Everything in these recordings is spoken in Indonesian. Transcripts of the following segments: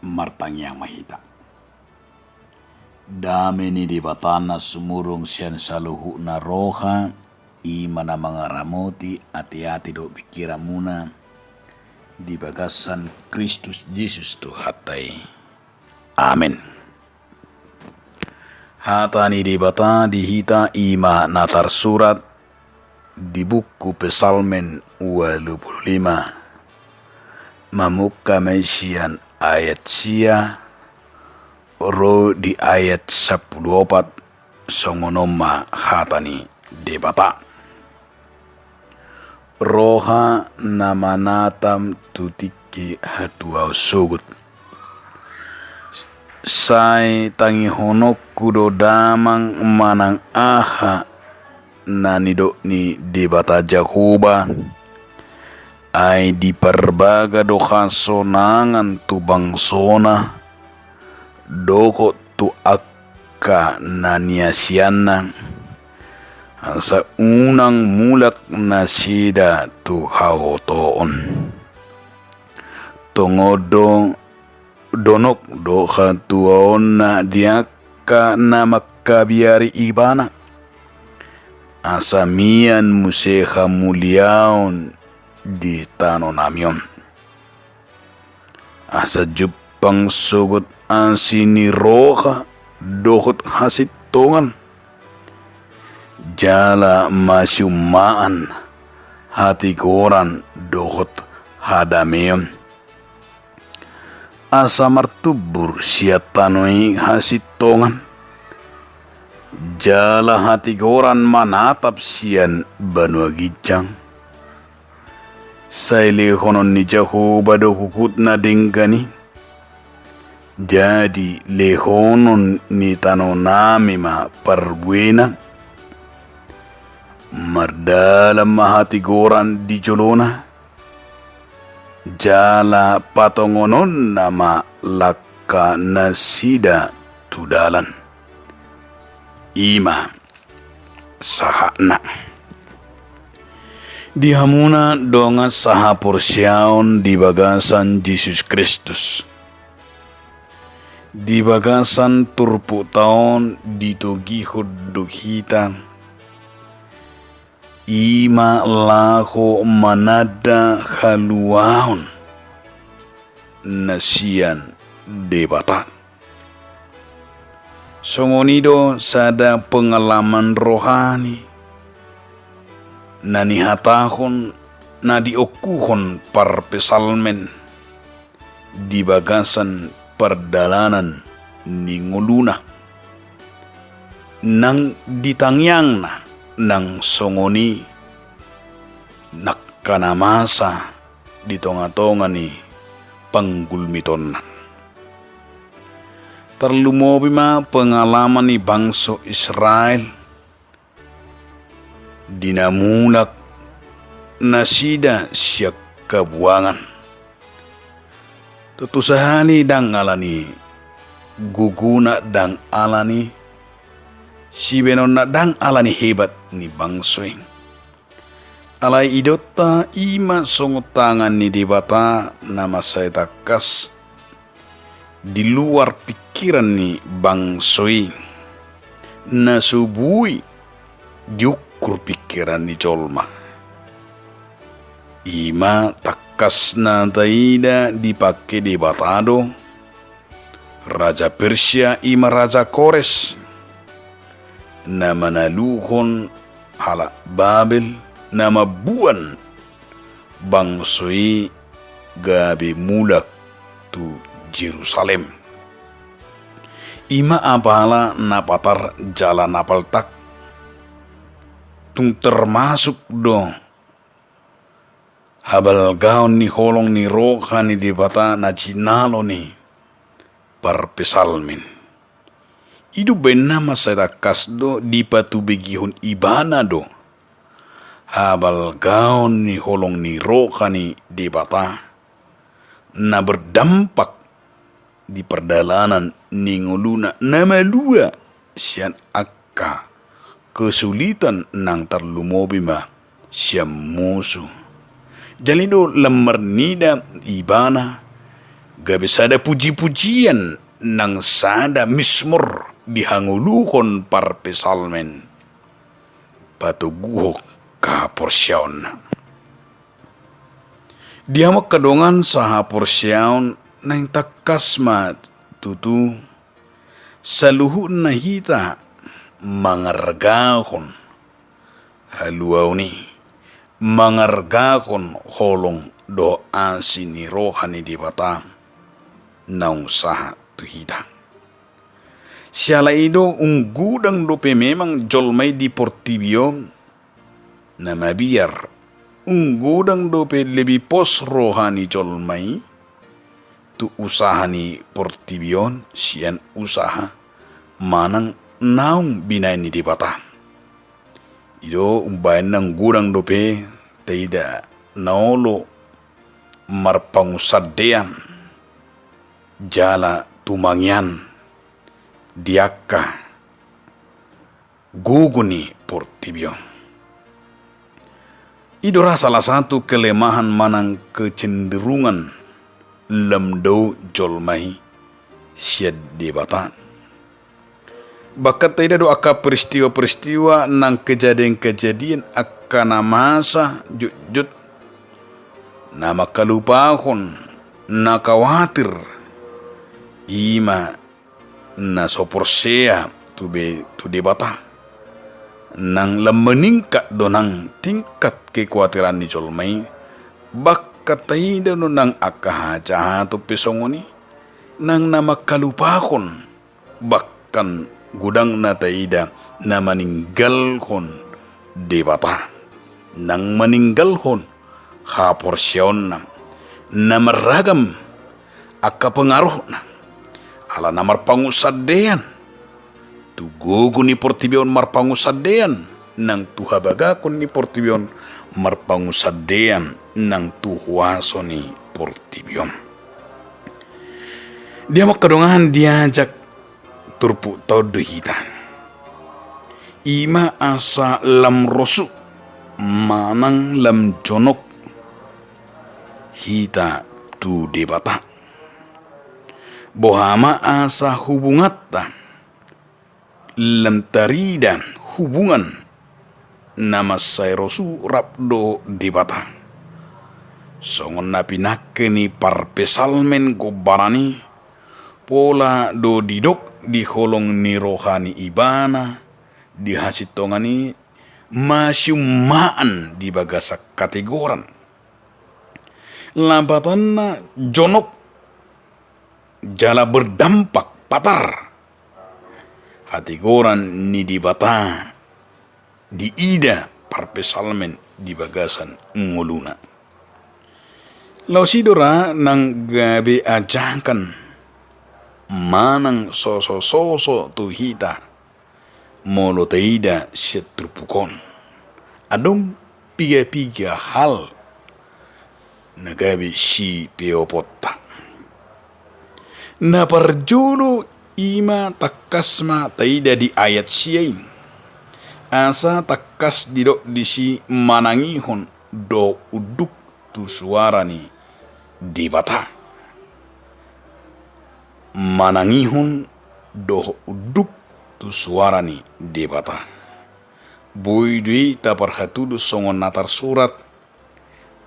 martang yang mahita. Dami ni di batana sumurong siyan sa luhu na roha, ima na mga ramoti, ati-ati do pikira muna, di bagasan Kristus Jesus tu hatay. Amen. Hata ni di bata dihita ima na tersurat di buku Psalmen 25. Mamuka mesian ayat sia ro di ayat 14 songonoma hatani debata. Roha namanatam tutiki hatua sugut. Sai tangi honok kudo damang manang aha nanido ni debata Jakoba. Ay di perbaga doha sonangan tubang sona. Doko tu akka naniasiana sa unang mulak na sida tu haotoon tongodo donok doha tuaon na diaka na makabiari ibana asamian museha muliaon di tano namion asa jupang sugot ansini roha dohot hasit tongan jala masyumaan hati koran dohot hadameon asa martubur siatanoi hasit tongan jala hati koran manatap sian banua gijang saile honon ni Jakoba do kukut na dingkani. Jadi lehonon ni tanonami ma perbuena mardalam mahati goran di jolona jala patongonon nama laka nasida tudalan ima sahana dihamuna donga saha porsyaon di bagasan Yesus Kristus. Di bagasan turpu taon ditogihod duhita ima lako manada haluahon nasian debata songonido sada pengalaman rohani nanihatahon na diokuhon par pesalmen di bagasan perdalanan ni nguluna nang ditangyang na nang songoni nakkanamasa di tonga-tonga ni panggulmiton terlumobi ma pengalaman ni bangsa Israel dinamulak nasida siyak kabuangan tutusahani dang alani guguna dang alani sibenon na dang alani hebat ni bangsoing alay idota ima songotangan ni debata nama saya takas di luar pikiran ni bangsoing nasubui diukur pikiran ni jolma ima takas na taida dipakai di batado Raja Persia ima Raja Kores nama naluhon hala Babel nama buan bangsoi gabi mulak tu Jerusalem ima apala napatar jalan napal tak tung termasuk do habal gaon ni holong ni roha ni debata na jinalo ni par pesalmen idu benama saya kasdo di patu begihun ibana do habal gaon ni holong ni roha ni debata na berdampak di perdalanan ni nguluna nama lua sian akka kesulitan nang terlumobi ma siam musuh jalido lemar nida ibana gabi sada puji-pujian nang sada mismur dihanguluhon par pesalmen patuguhok ka porsyaon. Dia makadongan saha porsyaon nang takas ma tutu saluhu na hita mangargahon haluaw ni mangargahon holong doa sini rohani di bata naung saha tu hita. Siala ido unggudang dope memang jolmai di portibio na mabiar unggudang dope lebih pos rohani jolmai tu usaha ni portibion sian usaha manang naung binay ni di bata. Ido umbayan ng gurang dope taida naolo marpangusadean jala tumangyan diaka guguni portibio. Idora salah satu kelemahan manang kecenderungan lemdo jolmai syed di bata. Bakat tidak do aka peristiwa-peristiwa nang kejadian-kejadian akan masa jut nama kalupahon na khawatir ima na soporsea tu de bata nang meningkat donang tingkat kekhawatiran ni jolmai bakat tidak do nang aka haja tu pesongoni nang nama kalupahon bahkan gudang na taida na meninggalkan debata nang meninggalkan ha porsyon na meragam aka pengaruh na ala na marpangusadean tugugo ni portibion marpangusadean nang tuhabagakon ni portibion marpangusadean nang tuhuaso ni portibion. Dia makadongahan diajak turpu todo hita ima asa lam rosu manang lam jonok hita tu debata bohama asa hubungatta lam tarida hubungan nama say rosu rapdo debata songon napinakeni parpesalmen go barani pola do didok di holong ni rohani ibana di hasitongani masyumaan di bagasak kategoran labatanna jonok jala berdampak patar hategoran ni di bata di ida parpesalmen di bagasan nguluna lausidora nang gabe ajakan manang soso tu hita molo taida setrupukon adong piga hal nagabi si peopotta na parjulu ima takasma taida di ayat siyai asa takas didok di si manangihon do uduk tu suarani di bata manangihon do uduk tu suarani debata boy dui taparhatudu songon natar surat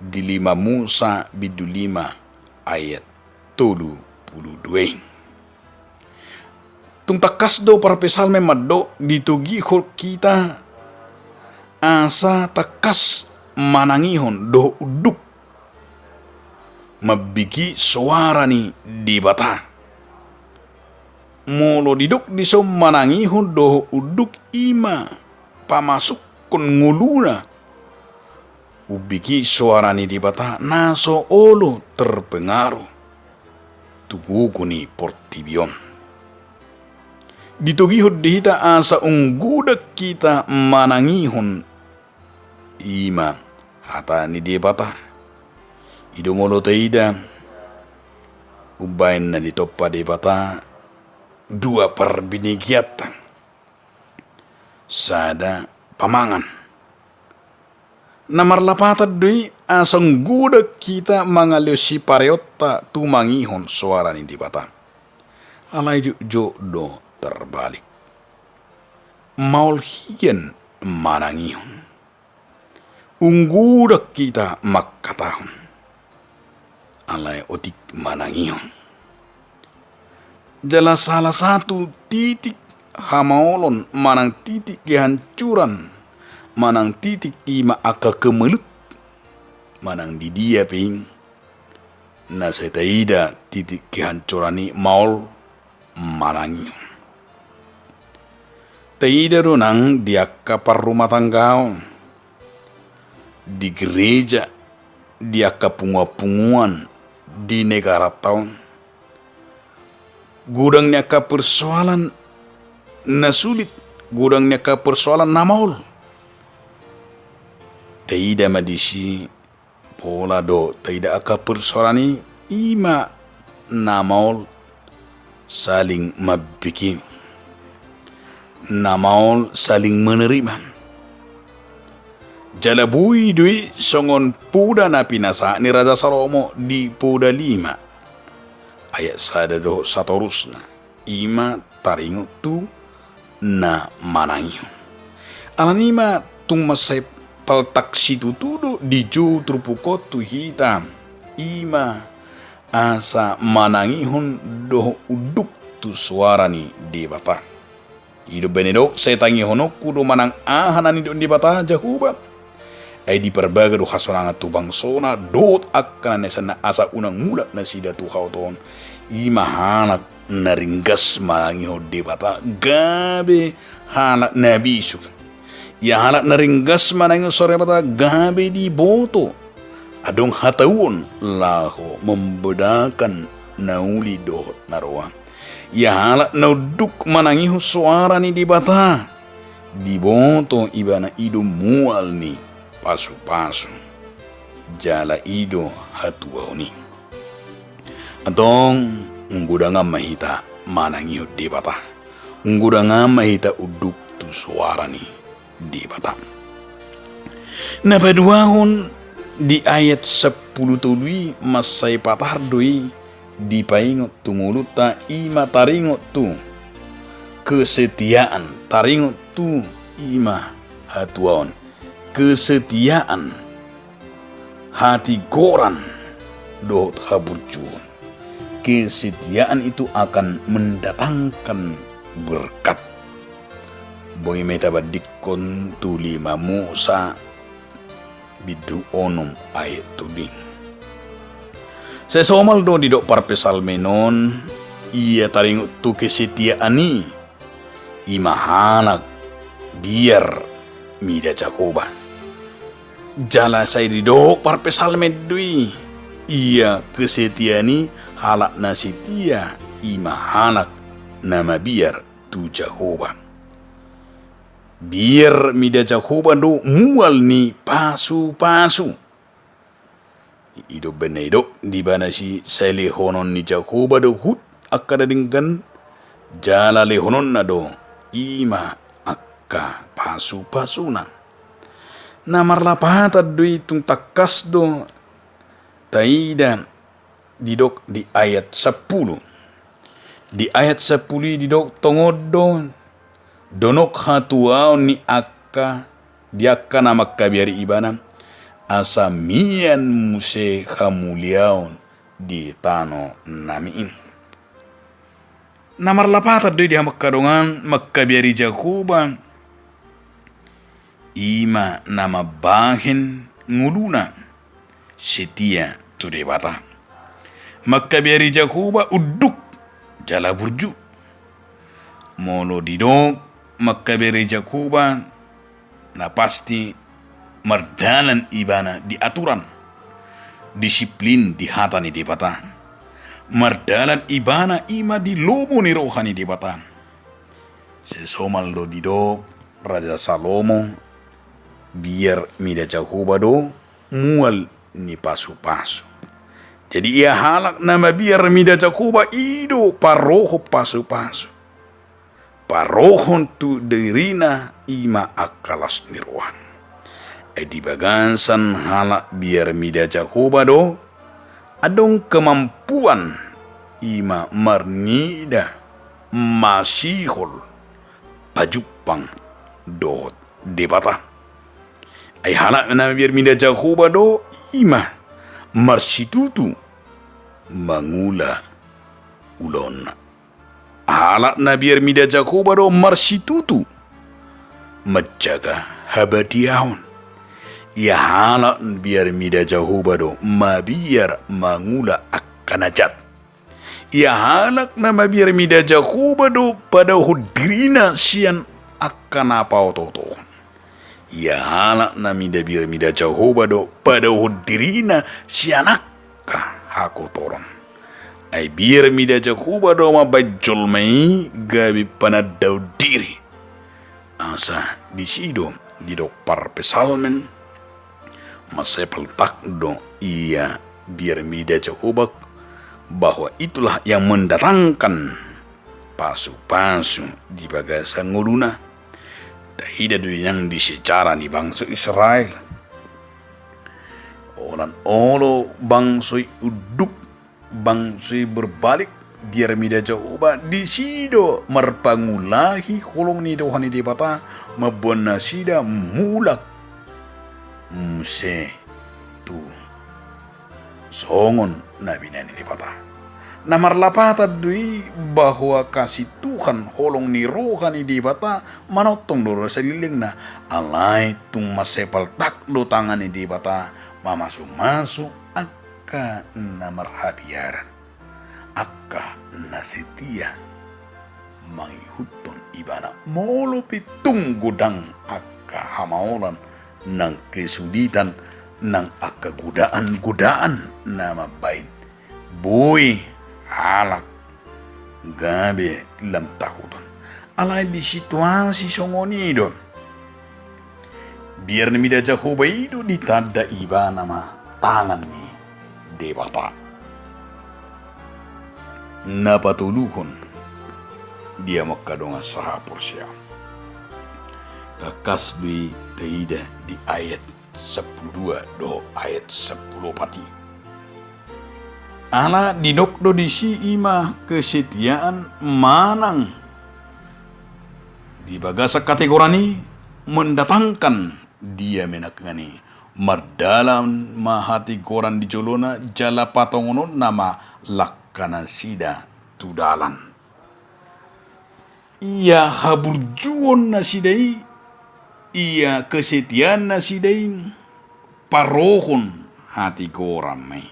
di 5 Musa bidu 5 ayat 32 tung takas do parpesal memado ditugi hol kita asa takas manangihon do uduk mabigi suarani debata molo diduk di som manangihon do uduk ima pamasuk kun nguluna ubiki suarani di bata naso olo terpengaruh tuguguni portibion ditugihod dihita asa unggudak kita manangihon ima hata ni di bata idomolo taida ubain na ditoppa di bata dua perbinigiatan sada pamangan Namar lapatad doi asang guda kita mangalio si pareotta tumangihon suara ni di bata. Alay jo do terbalik. Maul hian manangihon. Ungguda kita makkatahon. Alay otik manangihon. Jala salah satu titik hamaolon manang titik kehancuran. Manang titik ima aka kemelut. Manang di dia ping. Na setaida titik kehancurani maul manangihon. Taida donang di aka rumah tanggao. Di gereja. Di aka punguan di negara tahun. Gudangnya ka persoalan na sulit. Gudangnya ka persoalan na maul. Taida madisi pola do taida aka persoalani ima namaol saling mabikin, namaol saling menerima. Jalabui dui songon puda na pinasa ni Raja Salomo di puda 5 ayat sada do satorusna ima taringo tu na manangyo alanima tung masay paltaksi tutudo di ju trupukotu hitam ima asa manangihon do uduk tu suara ni di bata ido benedok setangi hono kudo manang ahanani do di bata jahuba ay di perbaga do hasonanga tubang sona dot akana nesana asa unang mula na sida tu hauton ima hanak naringgas manangiho di bata gabe hanak nabisu ya halak naringgas manangin sore mata gabe di boto adong hatawon laho membedakan nauli do narwa ya halak nauduk manangiho suara ni di bata di boto ibana ido mual ni pasu-pasu jala ido hatuau ni adong unggudanga mahita manangiho di bata unggudanga mahita uduk tu suara ni di Batam. Nah paduahon di ayat 10 tului masai patardui di paingot tu muluta ima taringot tu kesetiaan taringot tu ima hatuaon kesetiaan hati goran dot haburjuan kesetiaan itu akan mendatangkan berkat boy meta badikon tuli mamusa bidu onum ayat tuli sesomal do didok parpesal menon ia taring tu kesetiaani imahanak biar mida cakoba jala saya didok parpesal medui ia kesetiani halak nasitia imahanak nama biar tu cakoba biar mida Jakoba do mual ni pasu-pasu. Ido benedo di bana si selehonon ni Jakoba do hut akka dadingkan jala lehonon na do ima akka pasu-pasuna. Namar lapatad do itung takas do taidan didok di ayat 10. Di ayat 10 didok tongodon donok hatuau ni akka diakka namak kabiari ibana asamian muse hamuliaon di tano namiin namar lapata doi di hamak kadongan makkabiari Jakoba ima nama bahin nguluna setia tu debata makkabiari Jakoba uduk jala burju molo didok makabere Jakoba na pasti mardalan ibana di aturan disiplin di hatani di bata mardalan ibana ima di lobo ni rohani di bata sesomal do didok Raja Salomo biar mida Jakoba do mual ni pasu-pasu jadi ia halak nama biar mida Jakoba ido paroho pasu-pasu parohon tu derina ima akalas nirwan di bagansan halak biar mida Jakoba do adong kemampuan ima marnida masihol pajupang do debata ay halak na biar mida Jakoba do ima marsitutu mangula ulon halak na biar mida Jakoba do marsitutu menjaga habadiahon ya halak biar mida Jakoba do mabiar mangula akanajat ya halak nama biar mida Jakoba do pada hudirina sian akan apa toto ya halak na biar mida Jakoba do pada hudirina sian akka hakotoron ay biar mida Jakoba do mabajol mai gabi panadaw diri asa disido dido par pesalmen masepal takdo ia biar mida Jakoba bahwa itulah yang mendatangkan pasu-pasu di bagasa nguluna tahida yang disecara ni bangsa Israel olan olo bangsa uduk bangsa berbalik biar mida Jakoba disido marpangulahi kolong ni Tuhan di bata mabona sida mulak muse tu songon nabi nani di patah. Namar lapata dui bahwa kasih Tuhan holong ni rohani di bata manotong doro seliling na alai tung masepal tak do tangani di bata mamasu akka namar habiaran akka nasetia mangihutton ibana molo pitung gudang akka hamaolan nang kesulitan nang akagudaan nama bain boy halak gabe lam takutan alai di situasi songonido biar mida Jakoba itu ditada iba nama tangan ni debata napatuluhon dia makadonga sahapur siya kakas dui teida di ayat 12 do ayat 10 pati. Ala dinokdo di si ima kesetiaan manang di bagasa kategorani mendatangkan dia menakngani mardalam mahati goran di jolona jala patongono nama lakkana sida tudalan. Ia haburjuon na sidai ia kesetiaan na sidai parohon hati goran mai.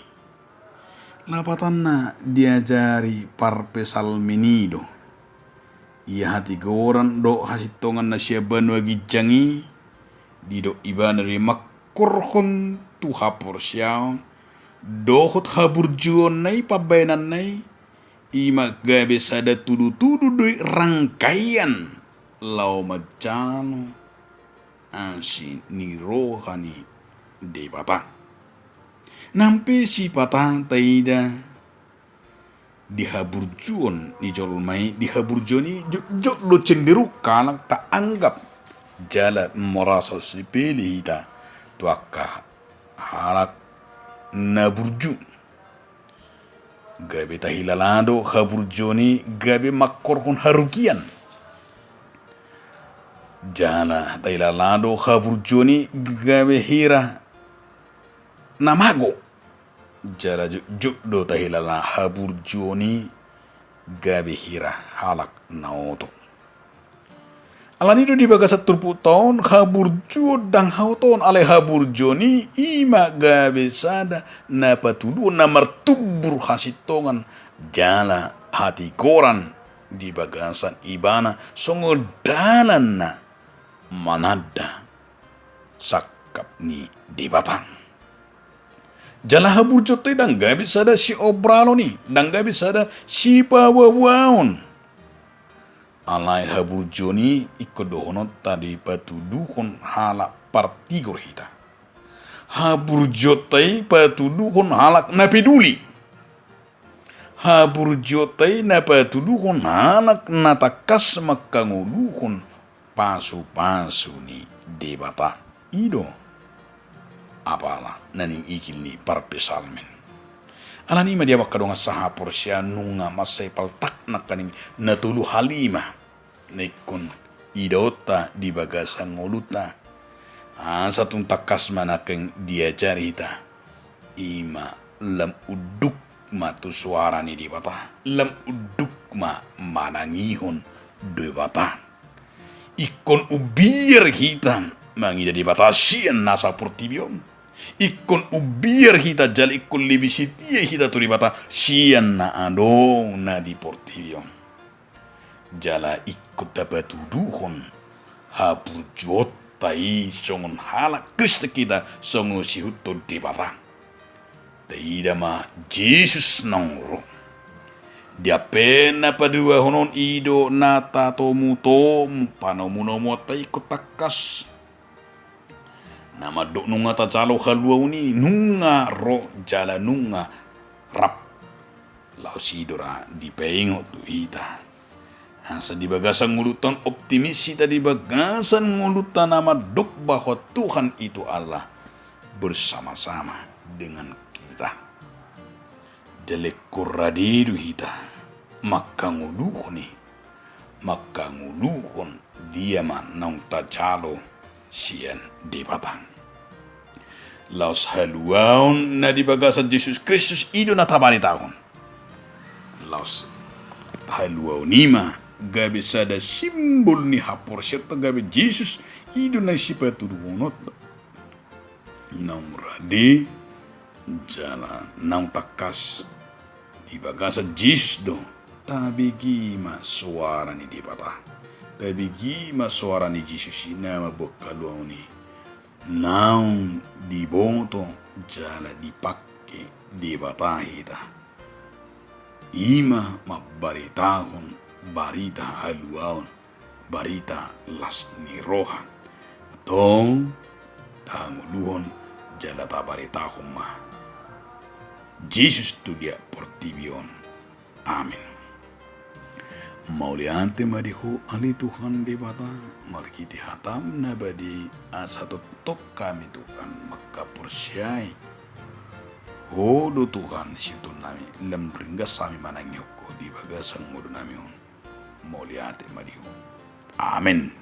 Lapatan na diajari parpesal menido. Ia hati goran do hasitongan na siya banwa gijangi dido iban dari makkurhon tu hapur siya dohot haburjuon nai pabainan nai ima gabe sada tudu-tudu doi rangkaian lau macano ansi ni rohani de bata nampi si patang taida dihaburjuon ni jolmai dihaburjoni jok lo cenderu kalak tak anggap jala merasa sepele hita tuaka halak naburju gabe tahilalado haburjoni gabe makkorkon harukian jala tahilalado haburjoni gabe hira namago jala juk do tahilala haburjoni gabe hira halak naoto alanido di bagasa turpu tahun haburjo dang hauton ale haburjoni ima gabe sada napatudu namartubur hasitongan jala hati koran di bagasan ibana songo dalan na manada sakap ni di batang jala haburjo te dang gabe sada si obralo ni dang gabe sada si pawawaon alai haburjoni ikodohono tadi patuduhon halak partigor hita haburjotai patuduhon halak napeduli haburjotai napatuduhon halak natakas makanguluhon pasu-pasu ni debata ido apalah naning ikil ni parpesalmen. Alani ma dia bakadonga saha porsia nunga masai paltak na kaning natulu halima nekun idota di bagasa ngoluta. Satong takas manakeng dia carita ima lam uduk ma tu suara ni di bata lam uduk ma manangihon de bata ikon ubir hitam mangida di bata sian nasa portibion ikon ubir hita jal ikon libisitia hita tu di bata sian na ado na di portibion jala ikut dapat tuduhon hapujot tai songon halak Krista kita songon sihuto di bata Taida ma Jesus nangro. Dia pena padua honon ido nata tomu panomunomo tai kotakas. Nama dok nunga ta jalo halua uni nunga ro jala nunga rap. Lau sidora di pengo tu ita. Asa di bagasan ngulutan optimis ita di bagasan ngulutan nama dok bahwa Tuhan itu Allah bersama-sama dengan Delek kuradiru hita makanguluhon dia man nang tajalo sian di batang laos haluaon na di bagasan Jesus Kristus ido na tabani tahun laos haluaon ima gabi sada simbol ni hapor serta gabi Jesus ido na sipatudunot nang radi jala nang takas di bagasa Jesus do tabigi ma suara ni di bata tabigi ma suara ni Jesus nama bokaloni naung di bonto jala dipakai di bata hita ima ma baritahon barita haluaon barita las ni roha tong tanguluhon jala tabaritahon ma Jesus tu dia portibion. Amin. Mauliante madihu ali Tuhan di bata markiti hatam nabadi asatu tok kami Tuhan maka persyai. Hodo Tuhan situ nami lem ringgas sami manangyoko di bagasang mudo nami on. Mauliante madihu. Amin.